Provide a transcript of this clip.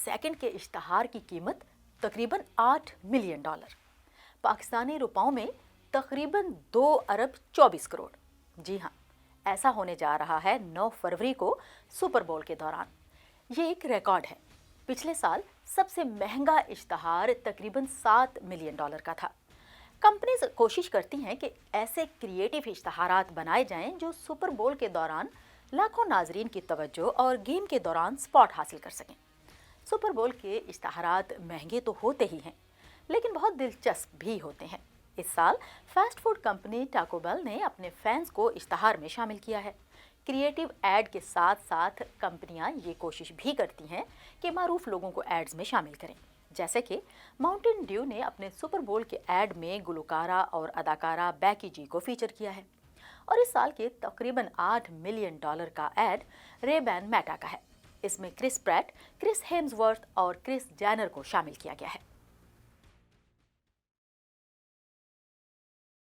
Second के इश्तहार की कीमत तकरीबन $8 मिलियन, पाकिस्तानी रुपयों में तकरीबन 2 अरब 24 करोड़। जी हाँ, ऐसा होने जा रहा है 9 फरवरी को सुपर बोल के दौरान। ये एक रिकॉर्ड है। पिछले साल सबसे महंगा इश्तहार तकरीबन $7 मिलियन का था। कंपनीज कोशिश करती हैं कि ऐसे क्रिएटिव इश्तहारात बनाए जाएं जो सुपर बोल के दौरान लाखों नाजरीन की तवज्जो और गेम के दौरान स्पॉट हासिल कर सकें। सुपर बोल के इश्तहारात महंगे तो होते ही हैं, लेकिन बहुत दिलचस्प भी होते हैं। इस साल fast food company Taco Bell ने अपने फैंस को इश्तहार में शामिल किया है। क्रिएटिव एड के साथ साथ कंपनियां ये कोशिश भी करती हैं कि मारूफ लोगों को एड्स में शामिल करें। जैसे कि माउंटेन ड्यू ने अपने सुपर बोल के एड में गुलकारा और अदाकारा बेकी जी को फीचर किया है। और इस साल के तकरीबन $8 मिलियन का एड रे-बैन मेटा का है। इसमें क्रिस प्रैट, क्रिस हेम्सवर्थ और क्रिस जेनर को शामिल किया गया है।